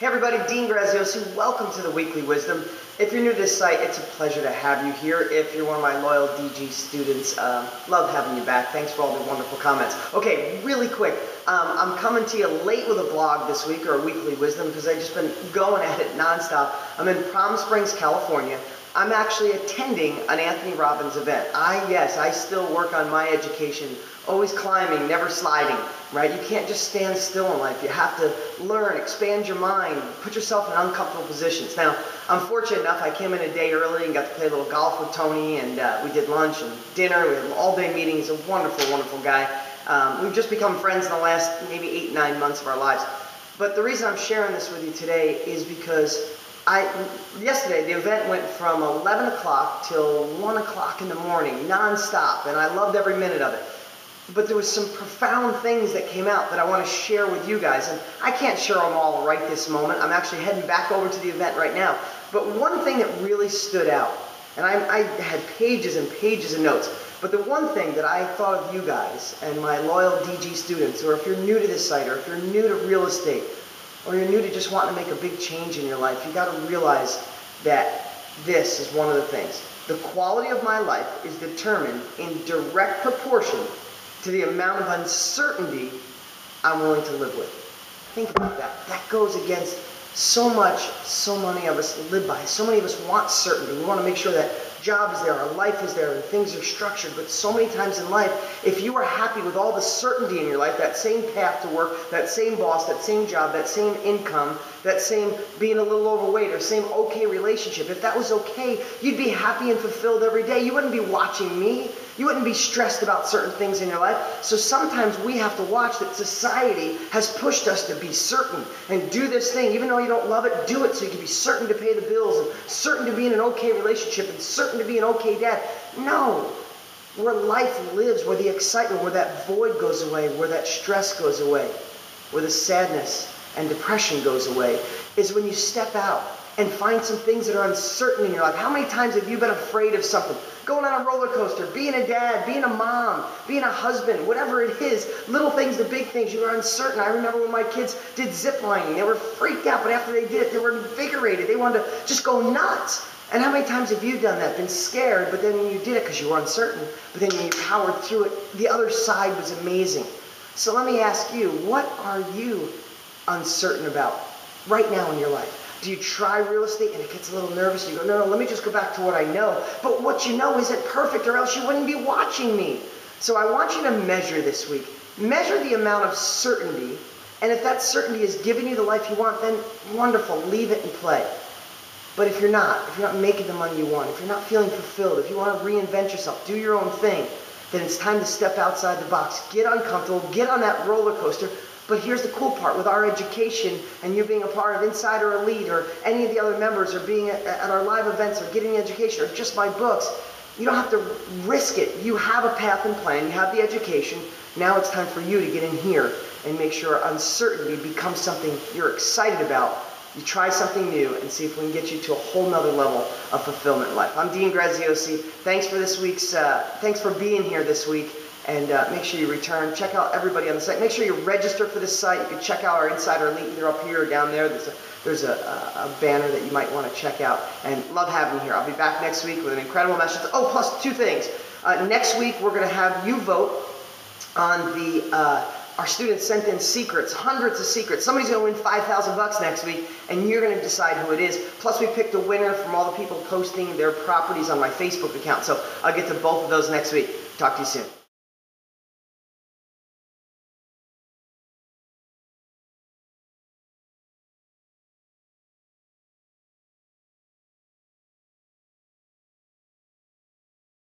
Hey everybody, Dean Graziosi. Welcome to the Weekly Wisdom. If you're new to this site, it's a pleasure to have you here. If you're one of my loyal DG students, love having you back. Thanks for all the wonderful comments. Okay, really quick, I'm coming to you late with a blog this week, or a Weekly Wisdom, because I've just been going at it nonstop. I'm in Palm Springs, California. I'm actually attending an Tony Robbins event. I still work on my education, always climbing, never sliding, right? You can't just stand still in life. You have to learn, expand your mind, put yourself in uncomfortable positions. Now, I'm fortunate enough, I came in a day early and got to play a little golf with Tony, and we did lunch and dinner. We had all-day meetings. A wonderful, wonderful guy. We've just become friends in the last maybe 8-9 months of our lives. But the reason I'm sharing this with you today is because yesterday the event went from 11 o'clock till 1 o'clock in the morning, non-stop, and I loved every minute of it. But there was some profound things that came out that I want to share with you guys, and I can't share them all right this moment. I'm actually heading back over to the event right now. But one thing that really stood out, and I had pages and pages of notes, but the one thing that I thought of you guys and my loyal DG students, or if you're new to this site, or if you're new to real estate, or you're new to just wanting to make a big change in your life, you got to realize that this is one of the things. The quality of my life is determined in direct proportion to the amount of uncertainty I'm willing to live with. Think about that. That goes against so many of us live by. So many of us want certainty. We want to make sure that job is there, our life is there, and things are structured. But so many times in life, if you are happy with all the certainty in your life, that same path to work, that same boss, that same job, that same income, that same being a little overweight, or same okay relationship, if that was okay, you'd be happy and fulfilled every day. You wouldn't be watching me. You wouldn't be stressed about certain things in your life. So sometimes we have to watch that society has pushed us to be certain and do this thing. Even though you don't love it, do it so you can be certain to pay the bills and certain to be in an okay relationship and certain to be an okay dad. No. Where life lives, where the excitement, where that void goes away, where that stress goes away, where the sadness and depression goes away, is when you step out and find some things that are uncertain in your life. How many times have you been afraid of something? Going on a roller coaster, being a dad, being a mom, being a husband, whatever it is, little things to big things, you are uncertain. I remember when my kids did zip lining, they were freaked out, but after they did it, they were invigorated. They wanted to just go nuts. And how many times have you done that? Been scared, but then when you did it because you were uncertain, but then when you powered through it, the other side was amazing. So let me ask you, what are you uncertain about right now in your life? Do you try real estate and it gets a little nervous? You go, no, let me just go back to what I know. But what you know isn't perfect, or else you wouldn't be watching me. So I want you to measure this week. Measure the amount of certainty, and if that certainty is giving you the life you want, then wonderful, leave it and play. But if you're not making the money you want, if you're not feeling fulfilled, if you want to reinvent yourself, do your own thing, then it's time to step outside the box. Get uncomfortable, get on that roller coaster. But here's the cool part, with our education and you being a part of Insider Elite or any of the other members, or being at our live events, or getting education, or just my books, you don't have to risk it. You have a path and plan, you have the education. Now it's time for you to get in here and make sure uncertainty becomes something you're excited about. You try something new and see if we can get you to a whole nother level of fulfillment in life. I'm Dean Graziosi. Thanks for this week's, thanks for being here this week. And make sure you return. Check out everybody on the site. Make sure you register for this site. You can check out our Insider Elite either up here or down there. There's a banner that you might want to check out. And love having you here. I'll be back next week with an incredible message. Oh, plus 2 things. Next week we're going to have you vote on our students sent in secrets, hundreds of secrets. Somebody's going to win $5,000 next week, and you're going to decide who it is. Plus, we picked a winner from all the people posting their properties on my Facebook account. So I'll get to both of those next week. Talk to you soon.